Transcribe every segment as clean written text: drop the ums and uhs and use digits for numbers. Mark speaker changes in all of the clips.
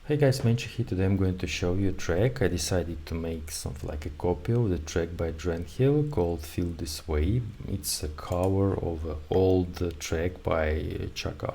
Speaker 1: Hey guys, Menchi here. Today I'm going to show you a track. I decided to make something like a copy of the track by Drenchill called Feel This Way. It's a cover of an old track by Chaka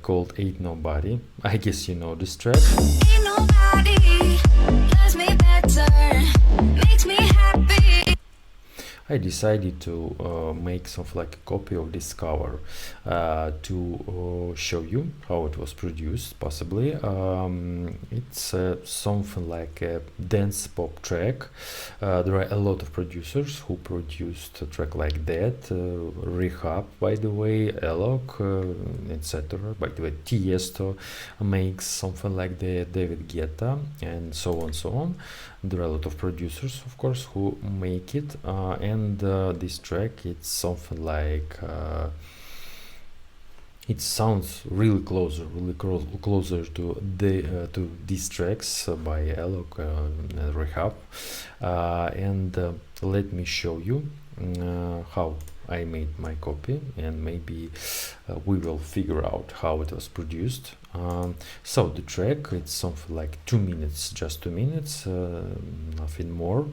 Speaker 1: called Ain't Nobody. I guess you know this track.
Speaker 2: Ain't nobody loves me better, makes me happy.
Speaker 1: I decided to make something like a copy of this cover to show you how it was produced, possibly. It's something like a dance pop track. There are a lot of producers who produced a track like that. Rehab, by the way, Alok, etc. By the way, Tiesto makes something like that, David Guetta, and so on, so on. There are a lot of producers, of course, who make it, and this track, it's something like it sounds really closer to these tracks by Alok and Rehab, and let me show you how I made my copy, and maybe we will figure out how it was produced. So the track, it's something like 2 minutes, just 2 minutes, nothing more.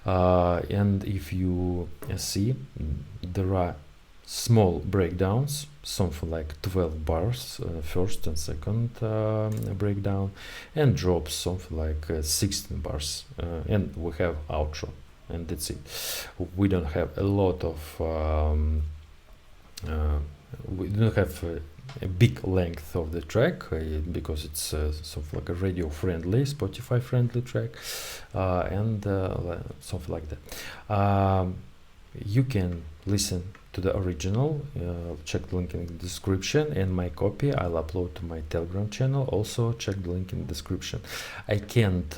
Speaker 1: And if you see, there are small breakdowns, something like 12 bars, first and second breakdown, and drops, something like 16 bars, and we have outro, and that's it. We don't have a lot of we don't have a big length of the track because it's something like a radio friendly, Spotify friendly track, and something like that. You can listen to the original, check the link in the description, and my copy I'll upload to my Telegram channel, also check the link in the description. I can't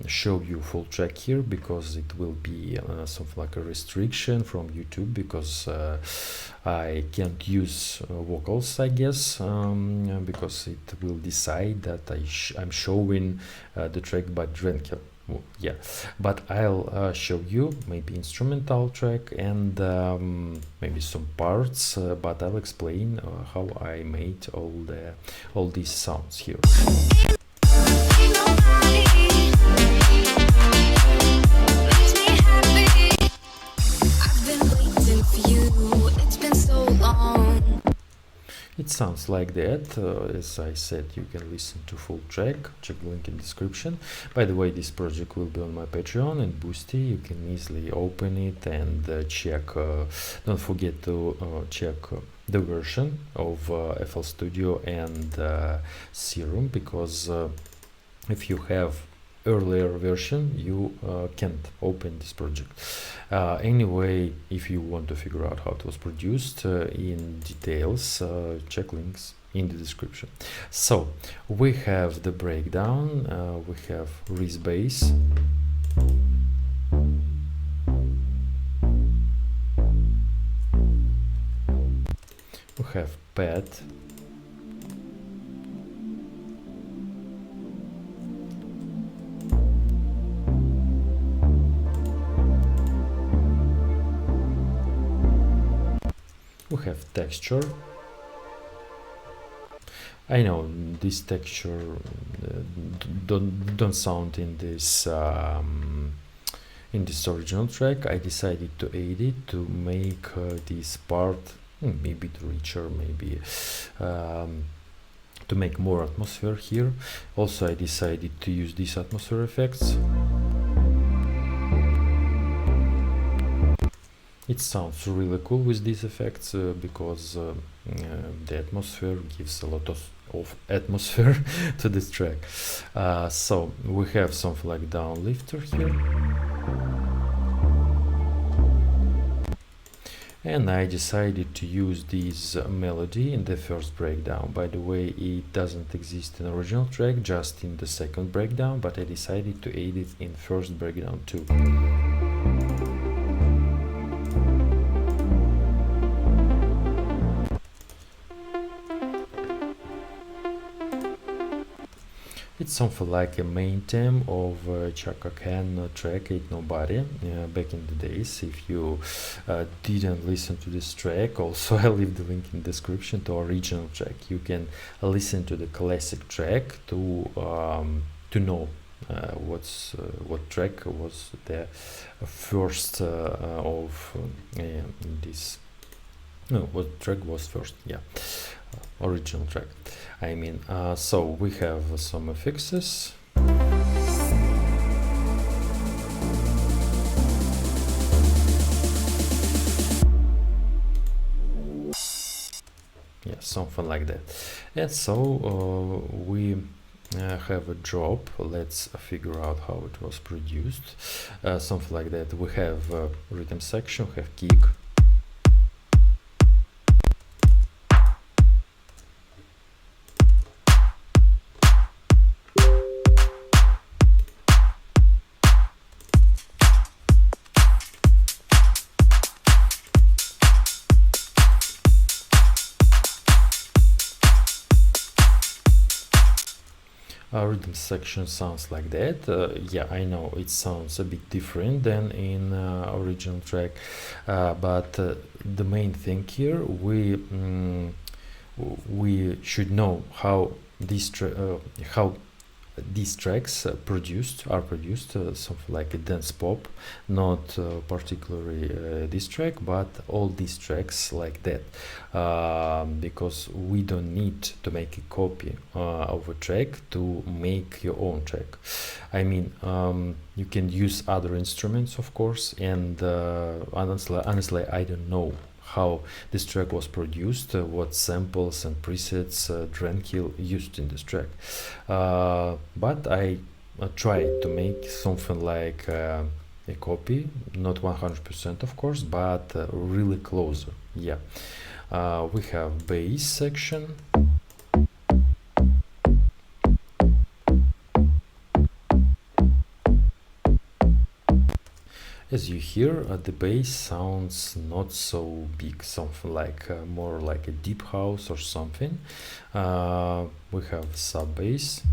Speaker 1: show you full track here because it will be something like a restriction from YouTube, because I can't use vocals, I guess, because it will decide that I'm showing the track by Drenchill. Yeah, but I'll show you maybe instrumental track and maybe some parts, but I'll explain how I made all these sounds here.
Speaker 2: Ain't nobody makes me happy. I've been waiting for you, it's been so long.
Speaker 1: It sounds like that. As I said, you can listen to full track, check the link in the description. By the way, this project will be on my Patreon and Boosty. You can easily open it and check. Don't forget to check the version of FL Studio and Serum, because if you have earlier version, you can't open this project. Anyway, if you want to figure out how it was produced in details, check links in the description. So we have the breakdown, we have Riz bass, we have pad, we have texture. I know this texture don't sound in this original track. I decided to add it to make this part maybe richer, maybe to make more atmosphere here. Also, I decided to use these atmosphere effects. It sounds really cool with these effects because the atmosphere gives a lot of atmosphere to this track. So we have something like downlifter here, and I decided to use this melody in the first breakdown. By the way, it doesn't exist in the original track, just in the second breakdown, but I decided to add it in first breakdown too. It's something like a main theme of Chaka track Ain't Nobody back in the days. If you didn't listen to this track, also I leave the link in the description to original track. You can listen to the classic track to know what track was the first of this. No, what track was first? Yeah, original track. I mean, so we have some affixes. Yeah, something like that. And so we have a drop. Let's figure out how it was produced. Something like that. We have rhythm section, have kick. Rhythm section sounds like that. Yeah, I know it sounds a bit different than in original track, but the main thing here, we should know how these tracks are produced, something like a dance pop, not particularly this track, but all these tracks like that, because we don't need to make a copy of a track to make your own track. I mean, you can use other instruments, of course, and honestly, I don't know how this track was produced, what samples and presets Drenchill used in this track, but I tried to make something like a copy, not 100% of course, but really closer. Yeah, we have bass section. As you hear, the bass sounds not so big, something like more like a deep house or something. We have sub bass,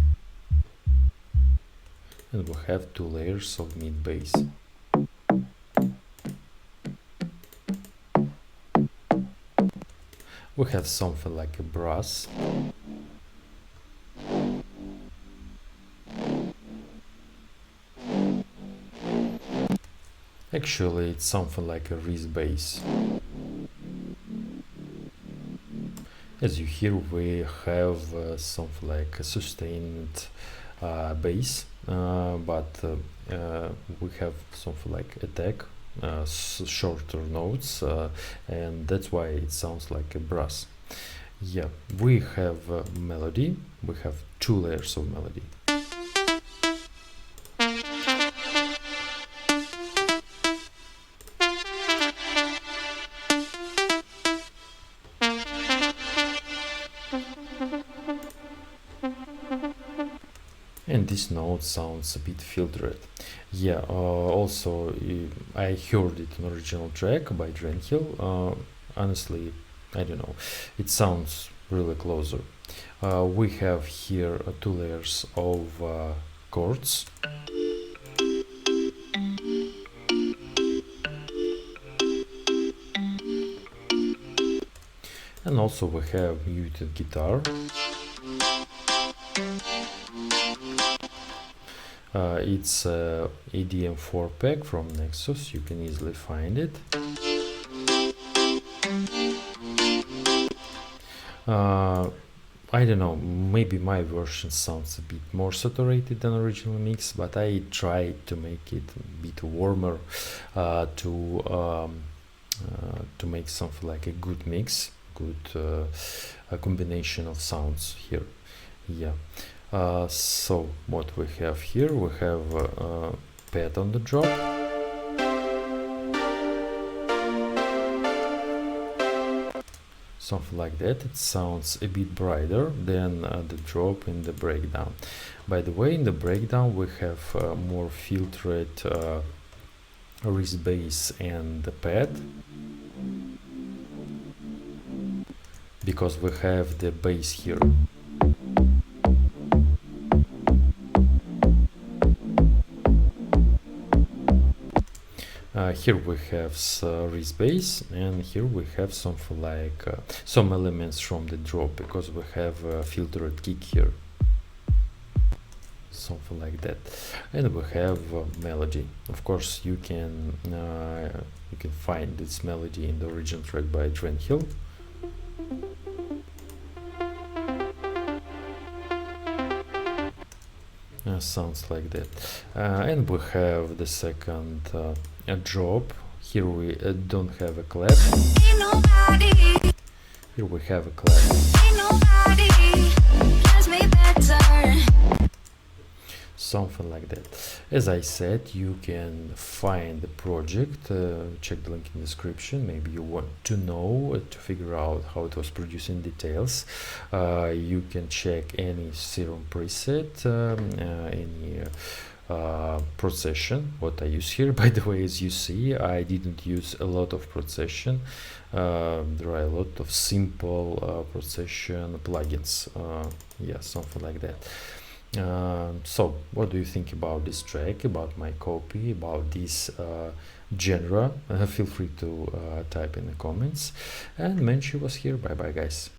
Speaker 1: and we have two layers of mid bass. We have something like a brass. Actually, it's something like a wrist bass. As you hear, we have something like a sustained bass, but we have something like attack, shorter notes, and that's why it sounds like a brass. Yeah, we have melody. We have two layers of melody. And this note sounds a bit filtered. Yeah, also I heard it in original track by Drenchill. Honestly, I don't know, it sounds really closer. We have here two layers of chords. And also we have muted guitar. It's a EDM 4-pack from Nexus, you can easily find it. I don't know, maybe my version sounds a bit more saturated than original mix, but I tried to make it a bit warmer to make something like a good mix, good a combination of sounds here. Yeah. So what we have here, we have a pad on the drop, something like that. It sounds a bit brighter than the drop in the breakdown. By the way, in the breakdown we have more filtered wrist bass and the pad, because we have the bass here. Here we have respace, and here we have something like some elements from the drop, because we have a filtered kick here, something like that. And we have melody. Of course, you can find this melody in the original track by Drenchill. Sounds like that. And we have the second drop. Here we don't have a clap.
Speaker 2: Ain't nobody,
Speaker 1: Here we have a clap.
Speaker 2: ain't nobody does me better.
Speaker 1: Something like that. As I said, you can find the project, check the link in the description. Maybe you want to know, to figure out how it was produced in details. You can check any Serum preset, any procession, what I use here. By the way, as you see, I didn't use a lot of procession. There are a lot of simple procession plugins. Yeah, something like that. So what do you think about this track, about my copy, about this genre? Feel free to type in the comments, and Menchi was here. Bye bye, guys.